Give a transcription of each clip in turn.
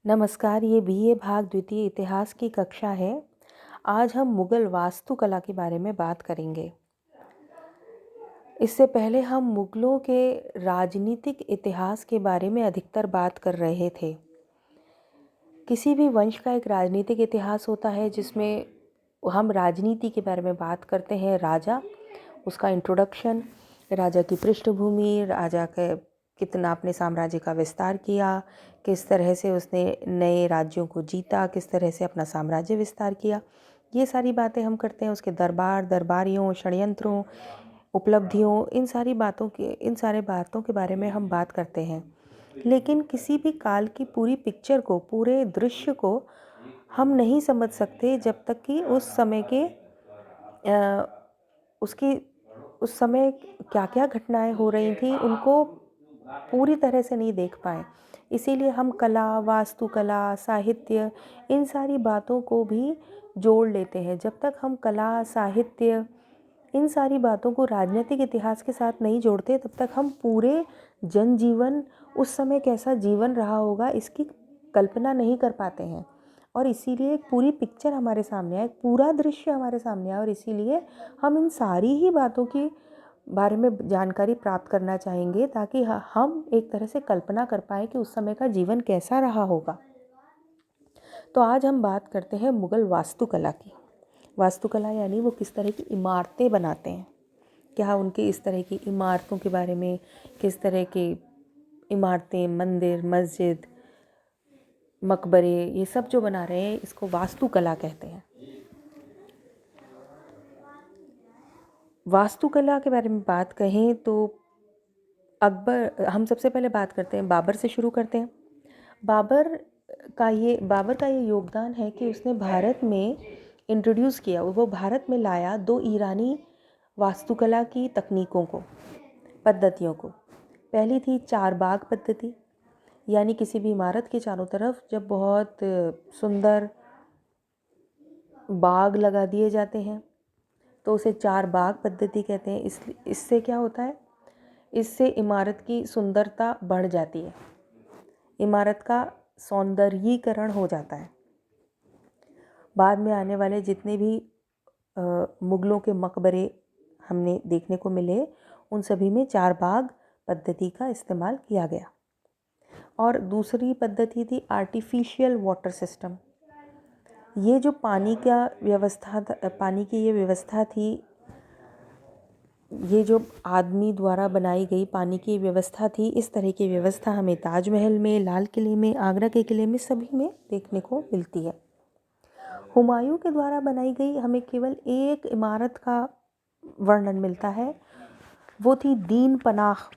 नमस्कार, ये बीए भाग द्वितीय इतिहास की कक्षा है। आज हम मुग़ल वास्तुकला के बारे में बात करेंगे। इससे पहले हम मुग़लों के राजनीतिक इतिहास के बारे में अधिकतर बात कर रहे थे। किसी भी वंश का एक राजनीतिक इतिहास होता है जिसमें हम राजनीति के बारे में बात करते हैं। राजा, उसका इंट्रोडक्शन, राजा की पृष्ठभूमि, राजा का कितना अपने साम्राज्य का विस्तार किया, किस तरह से उसने नए राज्यों को जीता, किस तरह से अपना साम्राज्य विस्तार किया, ये सारी बातें हम करते हैं। उसके दरबारियों, षड्यंत्रों, उपलब्धियों, इन सारे बातों के बारे में हम बात करते हैं। लेकिन किसी भी काल की पूरी पिक्चर को, पूरे दृश्य को हम नहीं समझ सकते जब तक कि उस समय के उसकी उस समय क्या-क्या घटनाएं हो रही थी उनको पूरी तरह से नहीं देख पाए। इसीलिए हम कला, वास्तुकला, साहित्य, इन सारी बातों को भी जोड़ लेते हैं। जब तक हम कला, साहित्य, इन सारी बातों को राजनीतिक इतिहास के साथ नहीं जोड़ते, तब तक हम पूरे जनजीवन, उस समय कैसा जीवन रहा होगा, इसकी कल्पना नहीं कर पाते हैं। और इसीलिए एक पूरी पिक्चर हमारे सामने आए, एक पूरा दृश्य हमारे सामने आए, और इसीलिए हम इन सारी ही बातों की बारे में जानकारी प्राप्त करना चाहेंगे, ताकि हम एक तरह से कल्पना कर पाएँ कि उस समय का जीवन कैसा रहा होगा। तो आज हम बात करते हैं मुग़ल वास्तुकला की। वास्तुकला यानी वो किस तरह की इमारतें बनाते हैं, क्या उनकी इस तरह की इमारतों के बारे में, किस तरह की इमारतें, मंदिर, मस्जिद, मकबरे, ये सब जो बना रहे हैं, इसको वास्तुकला कहते हैं। वास्तुकला के बारे में बात कहें तो हम सबसे पहले बात करते हैं, बाबर से शुरू करते हैं। बाबर का ये योगदान है कि उसने भारत में इंट्रोड्यूस किया, वो भारत में लाया 2 ईरानी वास्तुकला की तकनीकों को, पद्धतियों को। पहली थी चारबाग पद्धति, यानी किसी भी इमारत के चारों तरफ जब बहुत सुंदर बाग लगा दिए जाते हैं तो उसे चारबाग पद्धति कहते हैं। इससे क्या होता है, इससे इमारत की सुंदरता बढ़ जाती है, इमारत का सौंदर्यीकरण हो जाता है। बाद में आने वाले जितने भी मुग़लों के मकबरे हमने देखने को मिले, उन सभी में चारबाग पद्धति का इस्तेमाल किया गया। और दूसरी पद्धति थी आर्टिफिशियल वाटर सिस्टम। ये जो पानी की ये व्यवस्था थी, ये जो आदमी द्वारा बनाई गई पानी की व्यवस्था थी, इस तरह की व्यवस्था हमें ताजमहल में, लाल किले में, आगरा के किले में, सभी में देखने को मिलती है। हुमायूं के द्वारा बनाई गई हमें केवल एक इमारत का वर्णन मिलता है, वो थी दीन पनाह,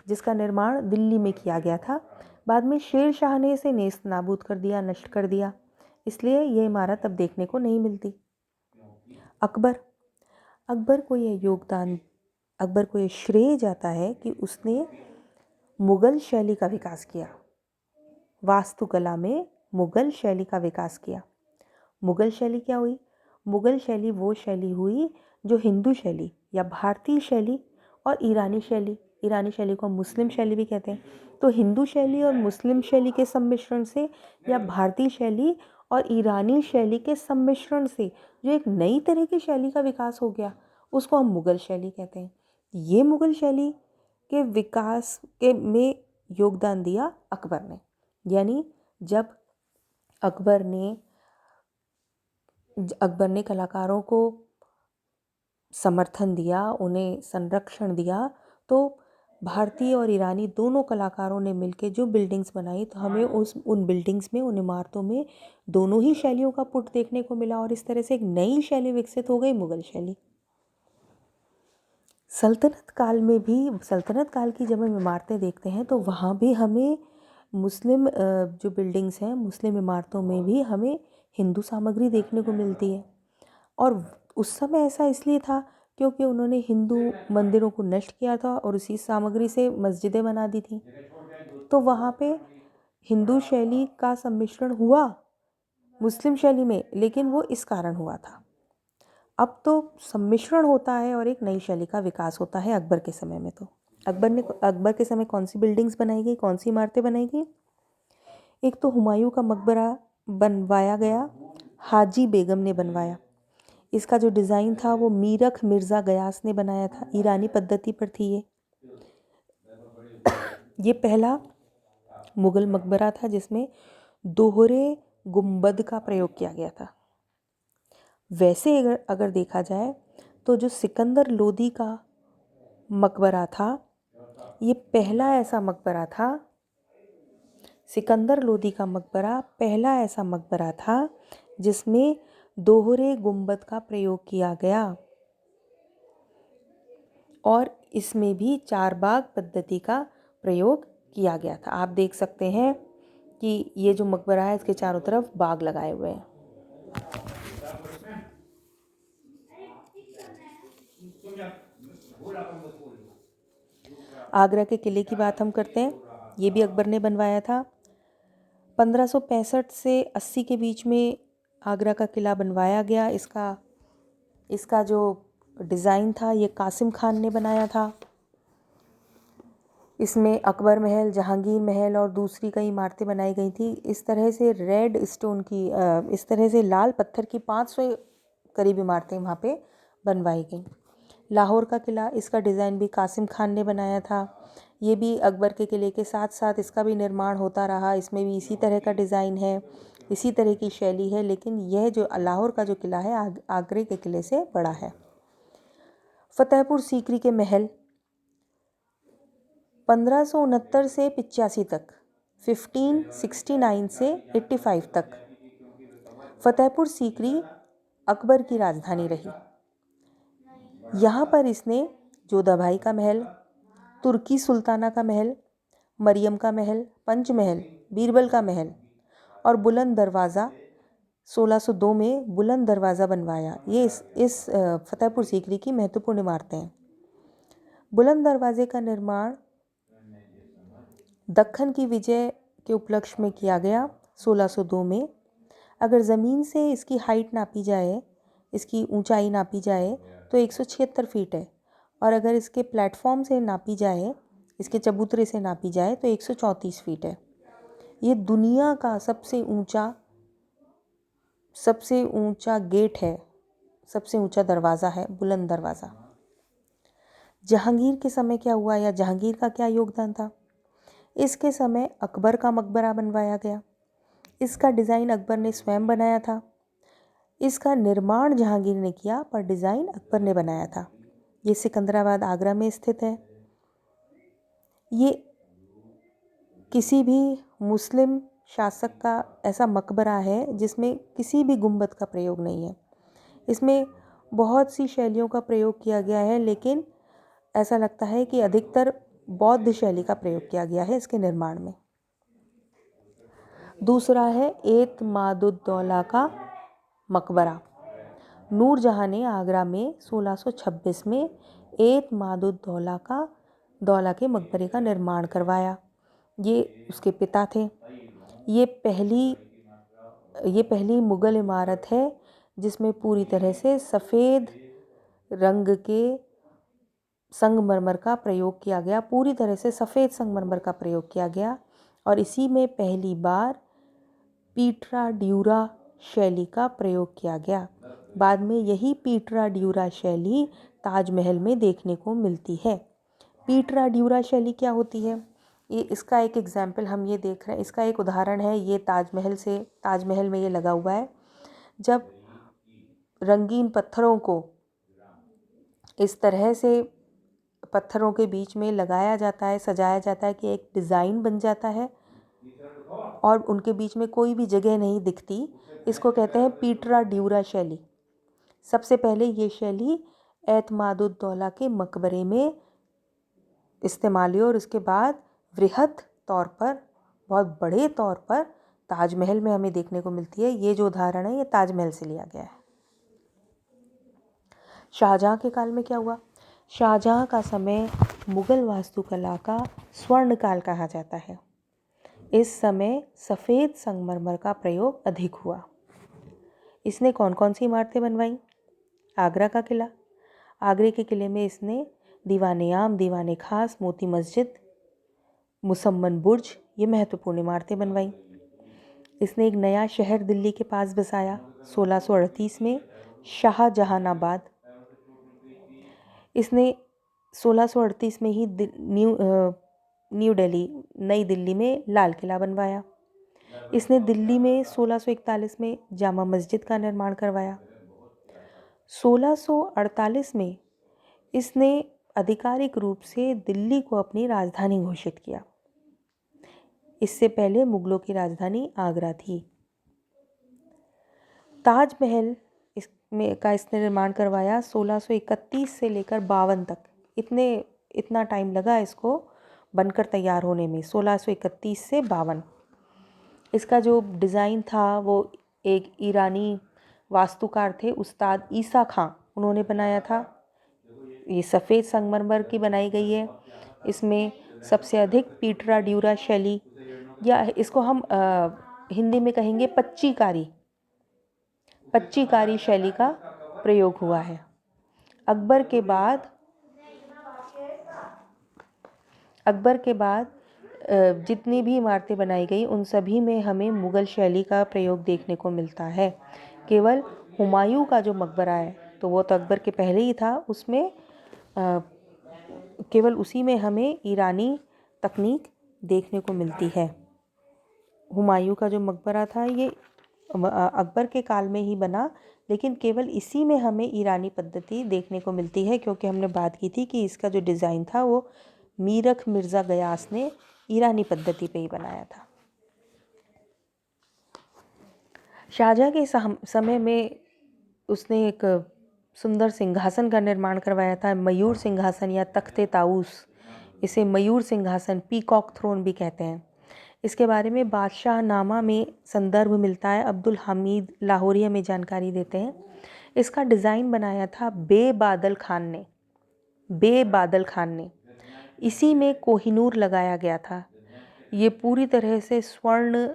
जिसका निर्माण दिल्ली में किया गया था। बाद में शेर शाह ने इसे नेस्त नाबूद कर दिया, नष्ट कर दिया, इसलिए ये इमारत अब देखने को नहीं मिलती। अकबर को ये श्रेय जाता है कि उसने मुग़ल शैली का विकास किया, वास्तुकला में मुग़ल शैली का विकास किया। मुग़ल शैली क्या हुई? मुग़ल शैली वो शैली हुई जो हिंदू शैली या भारतीय शैली और ईरानी शैली को हम मुस्लिम शैली भी कहते हैं। तो हिंदू शैली और मुस्लिम शैली के सम्मिश्रण से, या भारतीय शैली और ईरानी शैली के सम्मिश्रण से जो एक नई तरह की शैली का विकास हो गया, उसको हम मुग़ल शैली कहते हैं। ये मुग़ल शैली के विकास में योगदान दिया अकबर ने। यानी जब अकबर ने कलाकारों को समर्थन दिया, उन्हें संरक्षण दिया, तो भारतीय और ईरानी दोनों कलाकारों ने मिलकर जो बिल्डिंग्स बनाई, तो हमें उन बिल्डिंग्स में, उन इमारतों में दोनों ही शैलियों का पुट देखने को मिला, और इस तरह से एक नई शैली विकसित हो गई, मुग़ल शैली। सल्तनत काल की जब हम इमारतें देखते हैं तो वहाँ भी हमें मुस्लिम जो बिल्डिंग्स हैं, मुस्लिम इमारतों में भी हमें हिंदू सामग्री देखने को मिलती है। और उस समय ऐसा इसलिए था क्योंकि उन्होंने हिंदू मंदिरों को नष्ट किया था और उसी सामग्री से मस्जिदें बना दी थी। तो वहाँ पे हिंदू शैली का सम्मिश्रण हुआ मुस्लिम शैली में, लेकिन वो इस कारण हुआ था। अब तो सम्मिश्रण होता है और एक नई शैली का विकास होता है अकबर के समय में। तो अकबर के समय कौन सी बिल्डिंग्स बनाई गई, कौन सी इमारतें बनाई गई? एक तो हुमायूं का मकबरा बनवाया गया, हाजी बेगम ने बनवाया। इसका जो डिज़ाइन था वो मीरख मिर्ज़ा गयास ने बनाया था, ईरानी पद्धति पर थी ये। ये पहला मुग़ल मकबरा था जिसमें दोहरे गुंबद का प्रयोग किया गया था। वैसे अगर देखा जाए तो जो सिकंदर लोदी का मकबरा था, ये पहला ऐसा मकबरा था, सिकंदर लोदी का मकबरा पहला ऐसा मकबरा था जिसमें दोहरे गुंबद का प्रयोग किया गया और इसमें भी चार बाग पद्धति का प्रयोग किया गया था। आप देख सकते हैं कि ये जो मकबरा है इसके चारों तरफ बाग लगाए हुए हैं। आगरा के किले की बात हम करते हैं। ये भी अकबर ने बनवाया था। 1565 से 80 के बीच में आगरा का किला बनवाया गया। इसका जो डिज़ाइन था ये कासिम खान ने बनाया था। इसमें अकबर महल, जहांगीर महल और दूसरी कई इमारतें बनाई गई थी। इस तरह से रेड स्टोन की इस तरह से लाल पत्थर की 500 करीब इमारतें वहाँ पे बनवाई गई। लाहौर का किला, इसका डिज़ाइन भी कासिम खान ने बनाया था। ये भी अकबर के किले के साथ साथ इसका भी निर्माण होता रहा। इसमें भी इसी तरह का डिज़ाइन है, इसी तरह की शैली है, लेकिन यह जो लाहौर का जो किला है आगरे के किले से बड़ा है। फतेहपुर सीकरी के महल 1569 से 85 तक, 1569 से 85 तक फतेहपुर सीकरी अकबर की राजधानी रही। यहाँ पर इसने जोधाबाई का महल, तुर्की सुल्ताना का महल, मरियम का महल, पंचमहल, बीरबल का महल और बुलंद दरवाज़ा 1602 में बुलंद दरवाज़ा बनवाया। ये इस फतेहपुर सीकरी की महत्वपूर्ण इमारतें हैं। बुलंद दरवाजे का निर्माण दक्कन की विजय के उपलक्ष्य में किया गया 1602 में। अगर ज़मीन से इसकी हाइट नापी जाए, इसकी ऊंचाई नापी जाए तो 176 फीट है और अगर इसके प्लेटफॉर्म से नापी जाए, इसके चबूतरे से नापी जाए तो 134 फीट है। ये दुनिया का सबसे ऊंचा गेट है, सबसे ऊंचा दरवाज़ा है बुलंद दरवाज़ा। जहांगीर के समय क्या हुआ या जहांगीर का क्या योगदान था? इसके समय अकबर का मकबरा बनवाया गया। इसका डिज़ाइन अकबर ने स्वयं बनाया था। इसका निर्माण जहांगीर ने किया पर डिज़ाइन अकबर ने बनाया था। ये सिकंदराबाद आगरा में स्थित है। ये किसी भी मुस्लिम शासक का ऐसा मकबरा है जिसमें किसी भी गुंबद का प्रयोग नहीं है। इसमें बहुत सी शैलियों का प्रयोग किया गया है, लेकिन ऐसा लगता है कि अधिकतर बौद्ध शैली का प्रयोग किया गया है इसके निर्माण में। दूसरा है एतमादुद्दौला का मकबरा। नूरजहाँ ने आगरा में 1626 में एतमादुद्दौला के मकबरे का निर्माण करवाया। ये उसके पिता थे। ये पहली मुग़ल इमारत है जिसमें पूरी तरह से सफ़ेद रंग के संगमरमर का प्रयोग किया गया, पूरी तरह से सफ़ेद संगमरमर का प्रयोग किया गया और इसी में पहली बार पीटरा ड्यूरा शैली का प्रयोग किया गया। बाद में यही पीटरा ड्यूरा शैली ताजमहल में देखने को मिलती है। पीटरा ड्यूरा शैली क्या होती है? ये इसका एक एग्जाम्पल हम ये देख रहे हैं, इसका एक उदाहरण है ये ताजमहल में ये लगा हुआ है। जब रंगीन पत्थरों को इस तरह से पत्थरों के बीच में लगाया जाता है, सजाया जाता है कि एक डिज़ाइन बन जाता है और उनके बीच में कोई भी जगह नहीं दिखती, इसको कहते हैं पीटरा ड्यूरा शैली। सबसे पहले ये शैली एतमादुद्दौला के मकबरे में इस्तेमाल हुई और उसके बाद वृहद तौर पर, बहुत बड़े तौर पर ताजमहल में हमें देखने को मिलती है। ये जो उदाहरण है ये ताजमहल से लिया गया है। शाहजहाँ के काल में क्या हुआ? शाहजहाँ का समय मुग़ल वास्तुकला का स्वर्ण काल कहा जाता है। इस समय सफ़ेद संगमरमर का प्रयोग अधिक हुआ। इसने कौन कौन सी इमारतें बनवाई? आगरा का किला। आगरे के किले में इसने दीवाने आम, दीवाने खास, मोती मस्जिद, मुसम्मन बुर्ज, ये महत्वपूर्ण इमारतें बनवाई। इसने एक नया शहर दिल्ली के पास बसाया 1638 में, शाहजहानाबाद। इसने 1638 में ही न्यू दिल्ली, नई दिल्ली में लाल किला बनवाया। इसने दिल्ली में 1641 में जामा मस्जिद का निर्माण करवाया। 1648 में इसने आधिकारिक रूप से दिल्ली को अपनी राजधानी घोषित किया। इससे पहले मुगलों की राजधानी आगरा थी। ताजमहल इसने निर्माण करवाया 1631 से लेकर 52 तक। इतना टाइम लगा इसको बनकर तैयार होने में, 1631 से 52। इसका जो डिज़ाइन था वो एक ईरानी वास्तुकार थे, उस्ताद ईसा खां, उन्होंने बनाया था। ये सफ़ेद संगमरमर की बनाई गई है। इसमें सबसे अधिक पीटरा ड्यूरा शैली, या इसको हम हिंदी में कहेंगे पच्चीकारी शैली का प्रयोग हुआ है। अकबर के बाद जितनी भी इमारतें बनाई गई उन सभी में हमें मुग़ल शैली का प्रयोग देखने को मिलता है। केवल हुमायूं का जो मकबरा है तो वो तो अकबर के पहले ही था, उसमें केवल उसी में हमें ईरानी तकनीक देखने को मिलती है। हुमायूं का जो मकबरा था ये अकबर के काल में ही बना, लेकिन केवल इसी में हमें ईरानी पद्धति देखने को मिलती है, क्योंकि हमने बात की थी कि इसका जो डिज़ाइन था वो मीरख मिर्ज़ा गयास ने ईरानी पद्धति पे ही बनाया था। शाहजहाँ के समय में उसने एक सुंदर सिंहासन का निर्माण करवाया था, मयूर सिंहासन या तख्ते ताऊस। इसे मयूर सिंहासन, पीकॉक थ्रोन भी कहते हैं। इसके बारे में बादशाहनामा में संदर्भ मिलता है। अब्दुल हमीद लाहौरी में जानकारी देते हैं। इसका डिज़ाइन बनाया था बेबादल खान ने। इसी में कोहिनूर लगाया गया था। ये पूरी तरह से स्वर्ण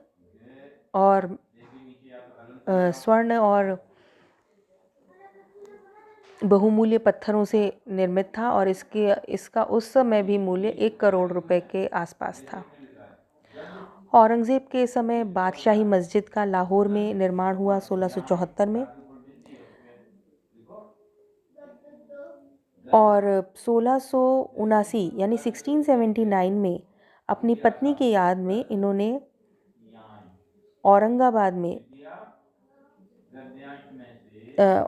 और बहुमूल्य पत्थरों से निर्मित था, और इसका उस समय भी मूल्य 1 करोड़ रुपए के आसपास था। औरंगज़ेब के समय बादशाही मस्जिद का लाहौर में निर्माण हुआ 1674 में, और 1679 यानी 1679 में अपनी पत्नी की याद में इन्होंने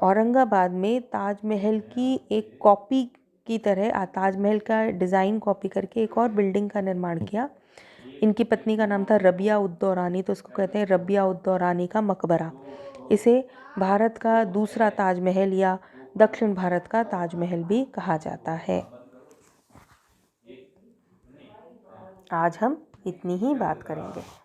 औरंगाबाद में ताजमहल की एक कॉपी की तरह, ताजमहल का डिज़ाइन कॉपी करके एक और बिल्डिंग का निर्माण किया। इनकी पत्नी का नाम था रबिया उद दौरानी, तो इसको कहते हैं रबिया उद दौरानी का मकबरा। इसे भारत का दूसरा ताजमहल या दक्षिण भारत का ताजमहल भी कहा जाता है। आज हम इतनी ही बात करेंगे।